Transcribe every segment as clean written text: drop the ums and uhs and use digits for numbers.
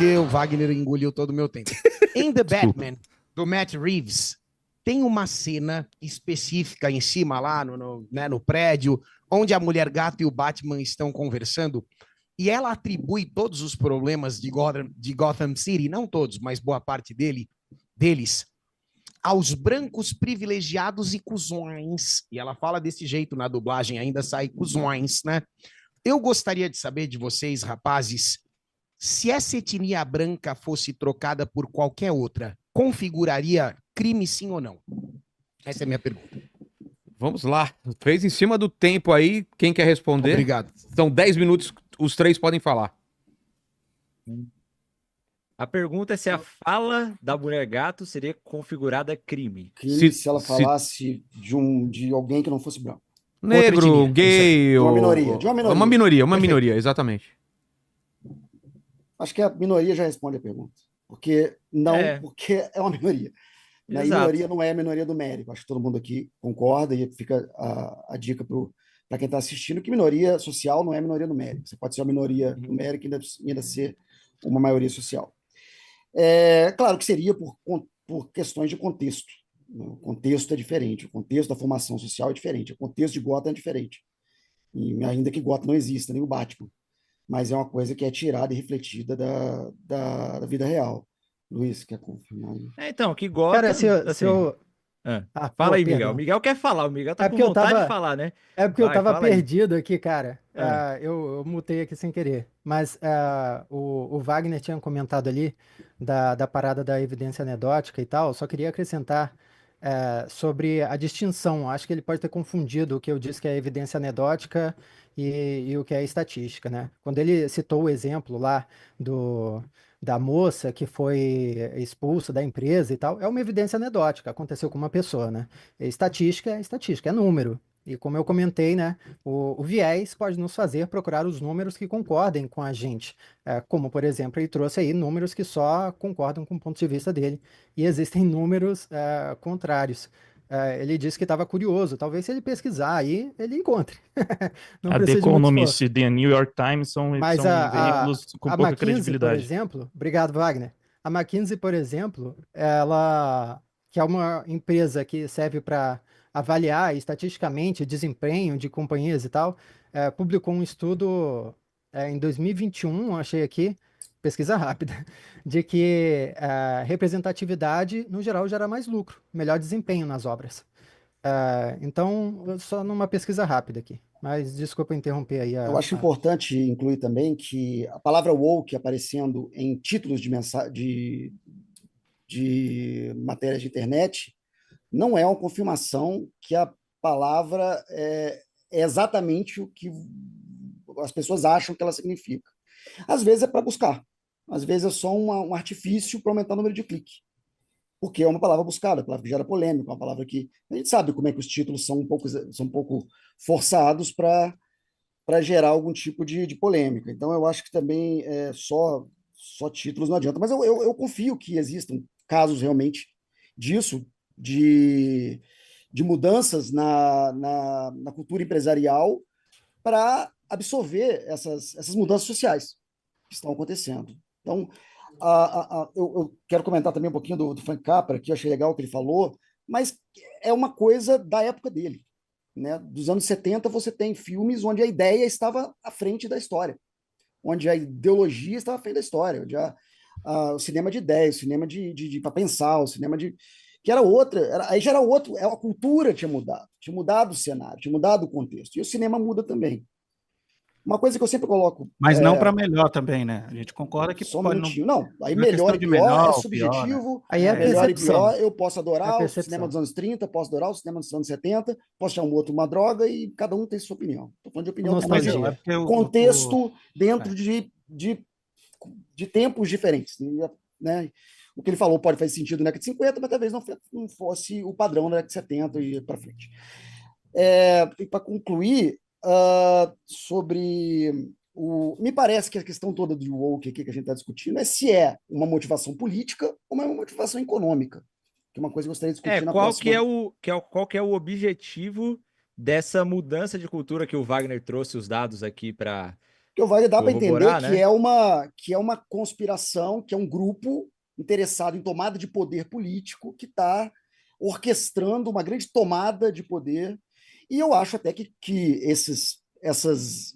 porque o Wagner engoliu todo o meu tempo. Em The Batman, do Matt Reeves, tem uma cena específica em cima lá no prédio, onde a Mulher Gato e o Batman estão conversando, e ela atribui todos os problemas de Gotham City, não todos, mas boa parte deles, aos brancos privilegiados e cuzões. E ela fala desse jeito na dublagem, ainda sai cuzões, né? Eu gostaria de saber de vocês, rapazes, se essa etnia branca fosse trocada por qualquer outra, configuraria crime sim ou não? Essa é a minha pergunta. Vamos lá. Fez em cima do tempo aí. Quem quer responder? Obrigado. São 10 minutos, os três podem falar. A pergunta é se a fala da Mulher Gato seria configurada crime. Crime se ela falasse de alguém que não fosse branco. Negro, gay... De uma minoria. Uma minoria, exatamente. Acho que a minoria já responde a pergunta. Porque porque é uma minoria. A minoria não é a minoria do mérito. Acho que todo mundo aqui concorda e fica a dica para quem está assistindo que minoria social não é minoria numérica. Você pode ser uma minoria numérica e ainda ser uma maioria social. Claro que seria por questões de contexto. O contexto é diferente, o contexto da formação social é diferente, o contexto de Gotham é diferente. E ainda que Gotham não exista, nem o Batman. Mas é uma coisa que é tirada e refletida da vida real. Luiz, quer confirmar? Então, que Gotham... Cara, se eu... fala aí, Miguel. O Miguel quer falar, o Miguel tá com vontade de falar, né? É porque eu tava perdido aqui, cara. Eu mutei aqui sem querer. Mas o Wagner tinha comentado ali da parada da evidência anedótica e tal. Só queria acrescentar sobre a distinção. Acho que ele pode ter confundido o que eu disse que é evidência anedótica e o que é estatística, né? Quando ele citou o exemplo lá da moça que foi expulsa da empresa e tal, é uma evidência anedótica, aconteceu com uma pessoa, né? Estatística, é número. E como eu comentei, né, o viés pode nos fazer procurar os números que concordem com a gente. Como, por exemplo, ele trouxe aí números que só concordam com o ponto de vista dele. E existem números contrários. Ele disse que estava curioso. Talvez se ele pesquisar aí, ele encontre. A The Economist e The New York Times são veículos com pouca McKinsey, credibilidade. por exemplo, obrigado, Wagner. A McKinsey, por exemplo, que é uma empresa que serve para avaliar estatisticamente desempenho de companhias e tal, publicou um estudo em 2021, achei aqui, pesquisa rápida, de que representatividade, no geral, gera mais lucro, melhor desempenho nas obras. Então, só numa pesquisa rápida aqui. Mas desculpa interromper aí. Eu acho importante incluir também que a palavra woke aparecendo em títulos de matérias de internet não é uma confirmação que a palavra é exatamente o que as pessoas acham que ela significa. Às vezes é para buscar, às vezes é só um artifício para aumentar o número de clique, porque é uma palavra buscada, uma palavra que gera polêmica, uma palavra que a gente sabe como é que os títulos são um pouco forçados para gerar algum tipo de polêmica. Então eu acho que também só títulos não adianta, mas eu confio que existam casos realmente disso, de mudanças na cultura empresarial para absorver essas mudanças sociais que estão acontecendo. Então, eu quero comentar também um pouquinho do Frank Capra, que eu achei legal o que ele falou, mas é uma coisa da época dele. Né? Dos anos 70, você tem filmes onde a ideia estava à frente da história, onde a ideologia estava à frente da história, onde o cinema de ideias, o cinema para pensar, o cinema que era outra, aí já era outro, a cultura tinha mudado o cenário, tinha mudado o contexto, e o cinema muda também. Uma coisa que eu sempre coloco... Mas não para melhor também, né? A gente concorda que só um pode minutinho. Não, aí melhor e pior é subjetivo, pior, né? Aí é melhor e percepção. pior, eu posso adorar o cinema dos anos 30, posso adorar o cinema dos anos 70, posso achar um outro uma droga e cada um tem sua opinião. Estou falando de opinião, mas contexto dentro de tempos diferentes, né? O que ele falou pode fazer sentido na década de 50, mas talvez não fosse o padrão da década de 70 e para frente. E para concluir, me parece que a questão toda do woke aqui que a gente está discutindo é se é uma motivação política ou uma motivação econômica, que é uma coisa que eu gostaria de discutir na próxima. Qual que é o objetivo dessa mudança de cultura que o Wagner trouxe os dados aqui para Que o Wagner dá para entender corroborar, que né? é uma conspiração, que é um grupo interessado em tomada de poder político que está orquestrando uma grande tomada de poder. E eu acho até que essas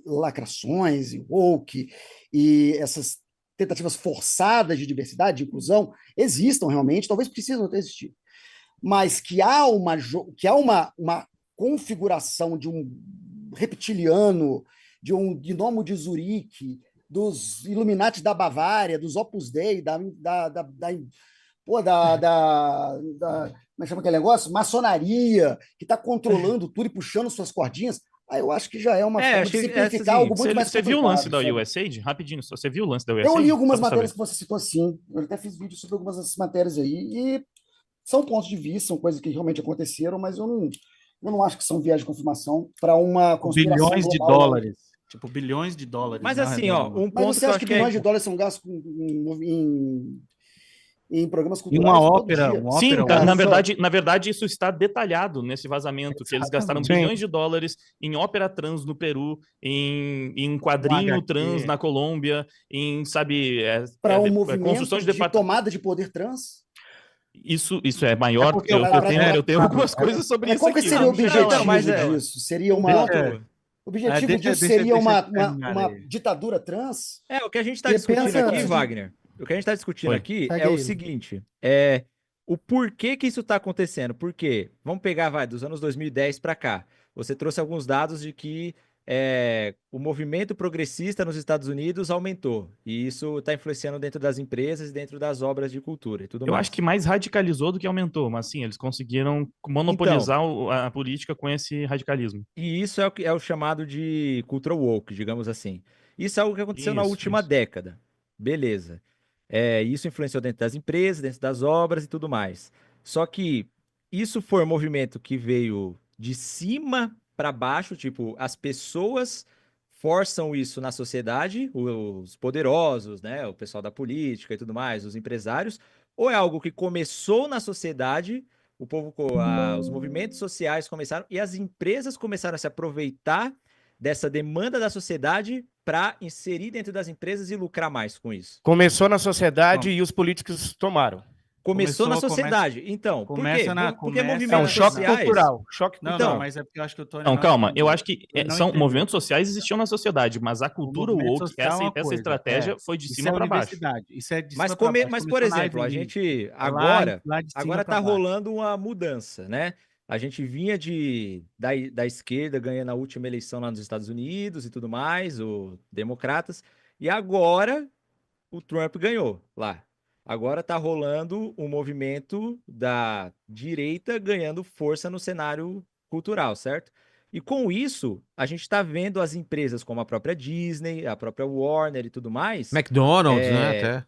lacrações e woke e essas tentativas forçadas de diversidade, de inclusão, existam realmente, talvez precisam até existir, mas que há uma configuração de um reptiliano, de um gnomo de Zurique, dos Illuminati da Bavária, dos Opus Dei, como é que chama aquele negócio? Maçonaria, que está controlando tudo e puxando suas cordinhas. Aí eu acho que já é uma forma de simplificar algo muito mais complicado. Você viu o lance da USAID? Rapidinho, você viu o lance da USAID? Eu li algumas matérias que você citou, sim. Eu até fiz vídeo sobre algumas dessas matérias aí. E são pontos de vista, são coisas que realmente aconteceram, mas eu não acho que são viés de confirmação para uma conspiração bilhões de global, dólares. Tipo, bilhões de dólares. Mas né, assim, ó, arredondando. um Mas ponto você que eu acha acho que que bilhões de dólares são gastos em programas E culturais uma todo ópera, dia? Sim, ópera, na verdade, isso está detalhado nesse vazamento, que eles gastaram Exatamente. bilhões de dólares em ópera trans no Peru, em quadrinho HQ. trans na Colômbia, em, sabe, Para um construção movimento de de departamento. tomada de poder trans? Isso é maior, porque eu tenho algumas coisas sobre Mas isso qual que aqui. seria o objetivo Não, mas disso? Seria um uma... ponto... O objetivo deixa- disso deixa- seria deixa uma, eu terminar uma aí. ditadura trans? o que a gente está E discutindo pensa- aqui, Wagner, o que a gente está discutindo Oi. aqui Segue é o aí. seguinte, o porquê que isso está acontecendo. Por quê? Vamos pegar, dos anos 2010 para cá. Você trouxe alguns dados de que o movimento progressista nos Estados Unidos aumentou. E isso está influenciando dentro das empresas e dentro das obras de cultura e tudo Eu mais. acho que mais radicalizou do que aumentou, mas sim, eles conseguiram monopolizar a política com esse radicalismo. E isso é o chamado de cultural woke, digamos assim. Isso é algo que aconteceu na última Isso. década. Beleza. Isso influenciou dentro das empresas, dentro das obras e tudo mais. Só que isso foi um movimento que veio de cima para baixo, tipo, as pessoas forçam isso na sociedade, os poderosos, né, o pessoal da política e tudo mais, os empresários, ou é algo que começou na sociedade, o povo, os movimentos sociais começaram e as empresas começaram a se aproveitar dessa demanda da sociedade para inserir dentro das empresas e lucrar mais com isso. Começou na sociedade e os políticos tomaram. Começou na sociedade. Então, por quê? Porque movimentos É um choque sociais... cultural. Não, mas é porque eu acho que eu tô... Não, calma. Eu acho que Eu não são entendi. movimentos sociais existiam na sociedade, mas a cultura movimento woke, social é uma essa coisa, estratégia foi de Isso cima é para baixo. universidade. Isso é de Mas, cima pra baixo. mas por Começou na exemplo, a Ivy League. gente Lá de cima agora pra tá baixo. rolando uma mudança, né? A gente vinha da esquerda ganhando a última eleição lá nos Estados Unidos e tudo mais, os democratas, e agora o Trump ganhou lá. Agora tá rolando um movimento da direita ganhando força no cenário cultural, certo? E com isso, a gente tá vendo as empresas como a própria Disney, a própria Warner e tudo mais. McDonald's, né? Até.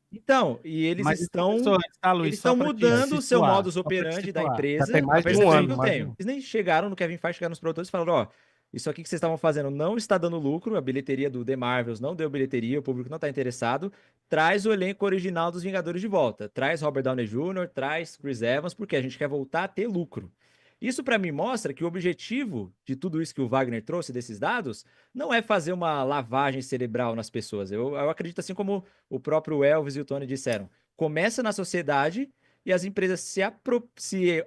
Então, e eles Mas estão Luiz, eles só estão pra te mudando o seu situar, modus só pra te operandi da situar. empresa. Já tem mais a de um percepção ano, que eu mais tenho. de um. Eles nem chegaram no Kevin Feige, chegaram nos produtores e falaram, ó, isso aqui que vocês estavam fazendo não está dando lucro, a bilheteria do The Marvels não deu bilheteria, o público não está interessado, traz o elenco original dos Vingadores de volta, traz Robert Downey Jr., traz Chris Evans, porque a gente quer voltar a ter lucro. Isso para mim mostra que o objetivo de tudo isso que o Wagner trouxe desses dados não é fazer uma lavagem cerebral nas pessoas. Eu acredito assim como o próprio Elvis e o Tony disseram. Começa na sociedade e as empresas se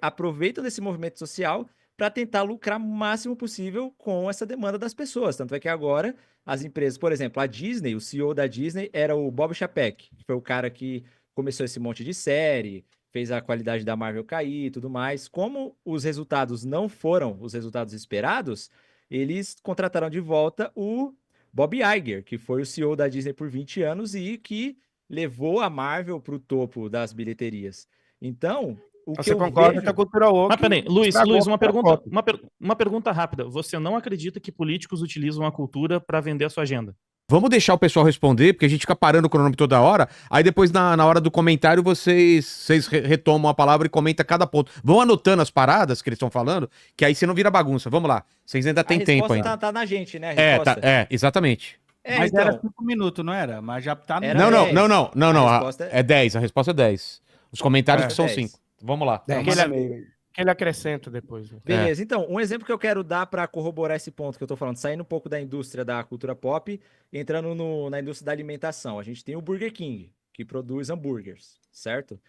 aproveitam desse movimento social para tentar lucrar o máximo possível com essa demanda das pessoas. Tanto é que agora as empresas, por exemplo, a Disney, o CEO da Disney era o Bob Chapek, que foi o cara que começou esse monte de série, fez a qualidade da Marvel cair e tudo mais. Como os resultados não foram os resultados esperados, eles contrataram de volta o Bob Iger, que foi o CEO da Disney por 20 anos e que levou a Marvel para o topo das bilheterias. Então, Você concorda com a cultura woke? Mas peraí, Luiz, uma estragou. pergunta rápida. Você não acredita que políticos utilizam a cultura para vender a sua agenda? Vamos deixar o pessoal responder, porque a gente fica parando o cronômetro toda hora. Aí depois, na hora do comentário, vocês retomam a palavra e comentam cada ponto. Vão anotando as paradas que eles estão falando, que aí você não vira bagunça. Vamos lá. Vocês ainda têm tempo ainda. Tá na gente, né? A resposta. Exatamente. Mas então, era 5 minutos, não era? Mas já tá no... Era Não. 10. A resposta é 10. A resposta é 10. Os comentários que são 10. 5. Vamos lá. Aquele amigo. Que ele acrescenta depois. Né? Beleza, então, um exemplo que eu quero dar para corroborar esse ponto que eu tô falando, saindo um pouco da indústria da cultura pop, entrando na indústria da alimentação. A gente tem o Burger King, que produz hambúrgueres, certo?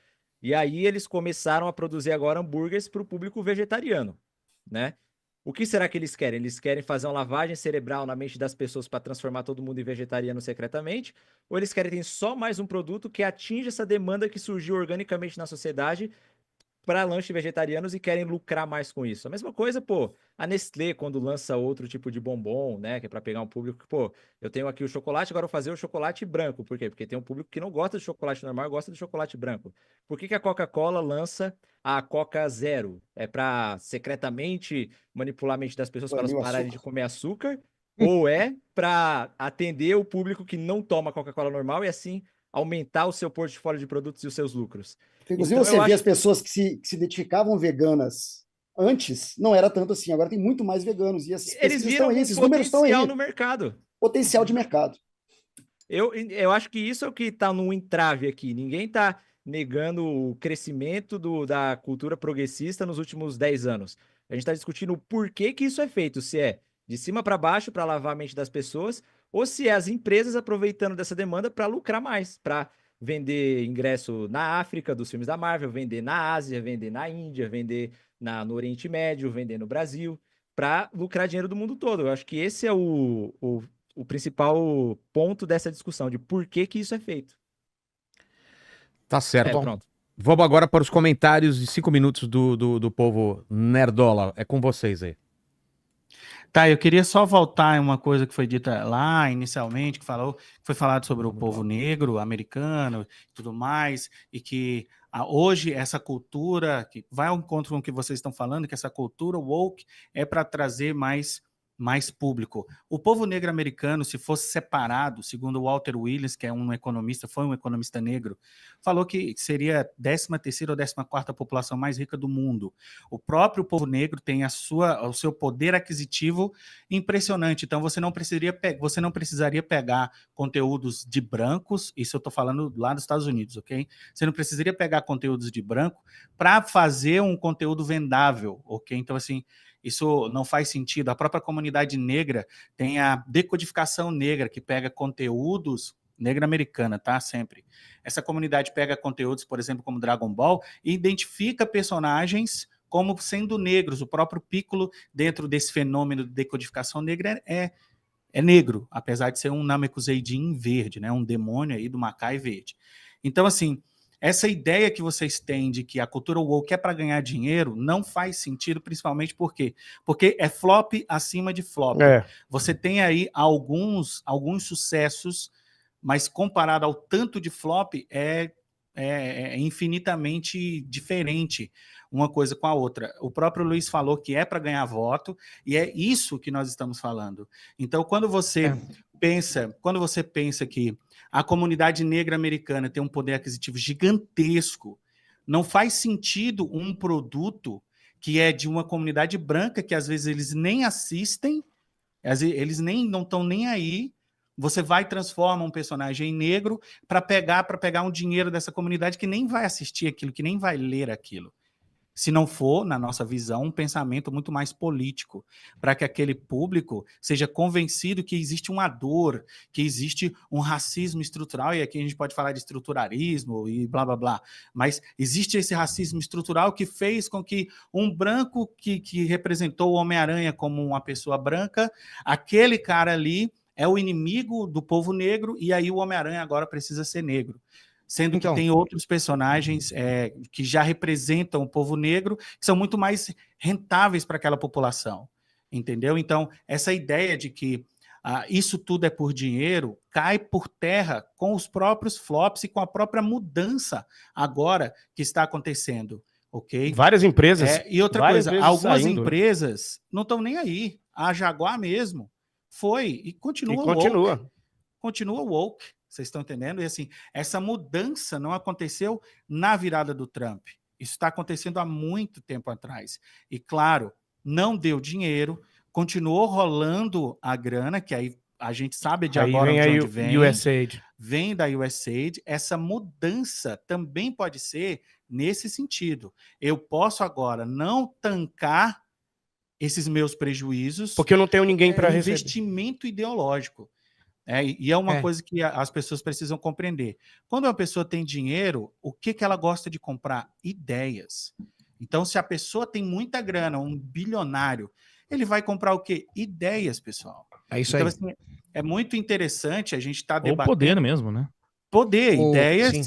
E aí eles começaram a produzir agora hambúrgueres para o público vegetariano, né? O que será que eles querem? Eles querem fazer uma lavagem cerebral na mente das pessoas para transformar todo mundo em vegetariano secretamente? Ou eles querem ter só mais um produto que atinja essa demanda que surgiu organicamente na sociedade para lanches vegetarianos e querem lucrar mais com isso? A mesma coisa, pô, a Nestlé quando lança outro tipo de bombom, né, que é para pegar um público que, pô, eu tenho aqui o chocolate, agora eu vou fazer o chocolate branco. Por quê? Porque tem um público que não gosta de chocolate normal, gosta de chocolate branco. Por que que a Coca-Cola lança a Coca Zero? É para secretamente manipular a mente das pessoas para elas Banir o pararem de açúcar. comer açúcar? Ou é para atender o público que não toma Coca-Cola normal e assim aumentar o seu portfólio de produtos e os seus lucros? Inclusive, Então você eu vê acho as pessoas que se identificavam veganas antes, não era tanto assim. Agora tem muito mais veganos. E essas eles pesquisas estão viram aí, um esses números estão potencial aí. no mercado. Potencial de mercado. Eu acho que isso é o que está no entrave aqui. Ninguém está negando o crescimento da cultura progressista nos últimos 10 anos. A gente está discutindo o porquê que isso é feito, se é de cima para baixo para lavar a mente das pessoas, ou se é as empresas aproveitando dessa demanda para lucrar mais, para vender ingresso na África dos filmes da Marvel, vender na Ásia, vender na Índia, vender no Oriente Médio, vender no Brasil, para lucrar dinheiro do mundo todo. Eu acho que esse é o principal ponto dessa discussão, de por que que isso é feito. Tá certo. Pronto. Vamos agora para os comentários de 5 minutos do povo nerdola. É com vocês aí. Tá, eu queria só voltar em uma coisa que foi dita lá inicialmente, que foi falado sobre o povo negro, americano e tudo mais, e que hoje essa cultura, que vai ao encontro com o que vocês estão falando, que essa cultura woke é para trazer mais público. O povo negro americano, se fosse separado, segundo Walter Williams, que é um economista, foi um economista negro, falou que seria a 13ª ou 14ª população mais rica do mundo. O próprio povo negro tem o seu poder aquisitivo impressionante. Então, você não precisaria pegar conteúdos de brancos, isso eu estou falando lá dos Estados Unidos, ok? Você não precisaria pegar conteúdos de branco para fazer um conteúdo vendável, ok? Então, assim, isso não faz sentido. A própria comunidade negra tem a decodificação negra, que pega conteúdos, negra americana, tá? Sempre. Essa comunidade pega conteúdos, por exemplo, como Dragon Ball, e identifica personagens como sendo negros. O próprio Piccolo, dentro desse fenômeno de decodificação negra, é negro, apesar de ser um Namekuseidin verde, né? Um demônio aí do Makai verde. Então, assim, essa ideia que vocês têm de que a cultura woke é para ganhar dinheiro não faz sentido, principalmente porque é flop acima de flop. Você tem aí alguns sucessos, mas comparado ao tanto de flop, é infinitamente diferente uma coisa com a outra. O próprio Luiz falou que é para ganhar voto, e é isso que nós estamos falando. Então, quando você pensa que a comunidade negra americana tem um poder aquisitivo gigantesco, não faz sentido um produto que é de uma comunidade branca, que às vezes eles nem assistem, eles não estão nem aí. Você vai e transforma um personagem negro para pegar um dinheiro dessa comunidade que nem vai assistir aquilo, que nem vai ler aquilo. Se não for, na nossa visão, um pensamento muito mais político, para que aquele público seja convencido que existe uma dor, que existe um racismo estrutural, e aqui a gente pode falar de estruturarismo e blá, blá, blá, mas existe esse racismo estrutural que fez com que um branco que representou o Homem-Aranha como uma pessoa branca, aquele cara ali é o inimigo do povo negro, e aí o Homem-Aranha agora precisa ser negro. Sendo que tem outros personagens que já representam o povo negro, que são muito mais rentáveis para aquela população, entendeu? Então, essa ideia de que isso tudo é por dinheiro cai por terra com os próprios flops e com a própria mudança agora que está acontecendo, ok? Várias empresas. E outra coisa, algumas empresas não estão nem aí. A Jaguar mesmo foi e continua woke. Continua woke. Vocês estão entendendo? E assim, essa mudança não aconteceu na virada do Trump. Isso está acontecendo há muito tempo atrás. E, claro, não deu dinheiro, continuou rolando a grana, que aí a gente sabe de agora de onde vem. USAID. Vem da USAID. Essa mudança também pode ser nesse sentido. Eu posso agora não tancar esses meus prejuízos Porque eu não tenho ninguém para por receber. investimento ideológico. E é uma coisa que as pessoas precisam compreender. Quando uma pessoa tem dinheiro, o que ela gosta de comprar? Ideias. Então, se a pessoa tem muita grana, um bilionário, ele vai comprar o quê? Ideias, pessoal. É isso Então, aí. assim, é muito interessante a gente estar Ou debatendo. poder mesmo, né? Poder, Ou-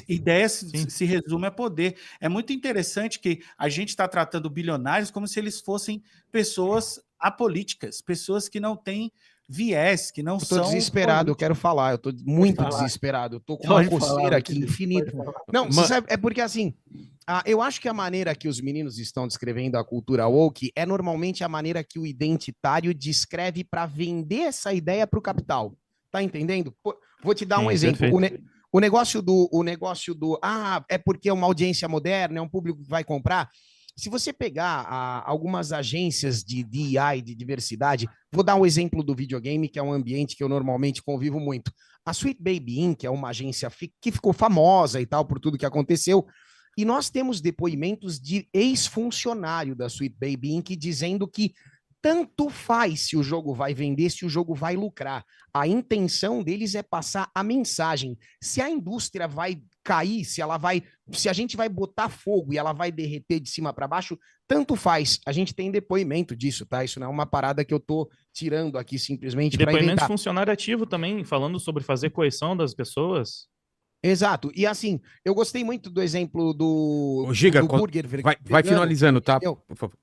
ideias Sim. se resume a poder. É muito interessante que a gente está tratando bilionários como se eles fossem pessoas apolíticas, pessoas que não têm viés, que não Eu tô são desesperado, eu políticos. quero falar, eu tô muito falar. desesperado, eu tô com uma Pode falar, coceira aqui Luquinhas, infinita. pode falar. Não, você sabe, é porque assim, eu acho que a maneira que os meninos estão descrevendo a cultura woke é normalmente a maneira que o identitário descreve para vender essa ideia para o capital. Tá entendendo? Pô, vou te dar um Sim, exemplo. perfeito. O negócio do é porque é uma audiência moderna, é um público que vai comprar. Se você pegar algumas agências de DEI, de diversidade, vou dar um exemplo do videogame, que é um ambiente que eu normalmente convivo muito. A Sweet Baby Inc. é uma agência que ficou famosa e tal por tudo que aconteceu, e nós temos depoimentos de ex-funcionário da Sweet Baby Inc. dizendo que tanto faz se o jogo vai vender, se o jogo vai lucrar. A intenção deles é passar a mensagem. Se a indústria vai cair, se a gente vai botar fogo e ela vai derreter de cima para baixo, tanto faz. A gente tem depoimento disso, tá? Isso não é uma parada que eu tô tirando aqui simplesmente para Depoimento de inventar. funcionário ativo também, falando sobre fazer coerção das pessoas. Exato. E assim, eu gostei muito do exemplo do Giga, burger vai vegano, finalizando, tá? entendeu? Por favor.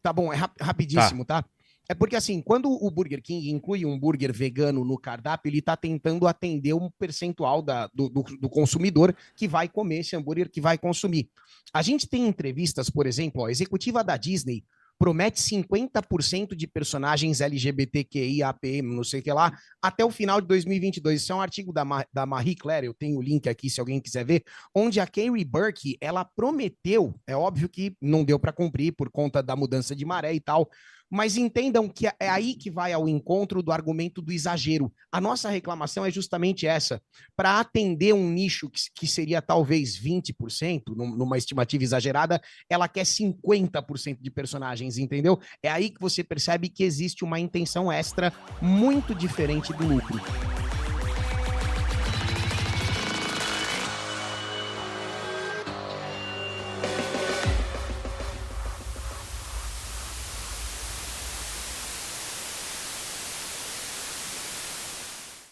Tá bom, é rapidíssimo, tá? É porque assim, quando o Burger King inclui um burger vegano no cardápio, ele tá tentando atender um percentual do consumidor que vai comer esse hambúrguer, que vai consumir. A gente tem entrevistas, por exemplo, a executiva da Disney promete 50% de personagens LGBTQI, APM, não sei o que lá, até o final de 2022. Isso é um artigo da Marie Claire, eu tenho o link aqui se alguém quiser ver, onde a Carrie Burke, ela prometeu, é óbvio que não deu para cumprir por conta da mudança de maré e tal, mas entendam que é aí que vai ao encontro do argumento do exagero. A nossa reclamação é justamente essa. Para atender um nicho que seria talvez 20%, numa estimativa exagerada, ela quer 50% de personagens, entendeu? É aí que você percebe que existe uma intenção extra muito diferente do lucro.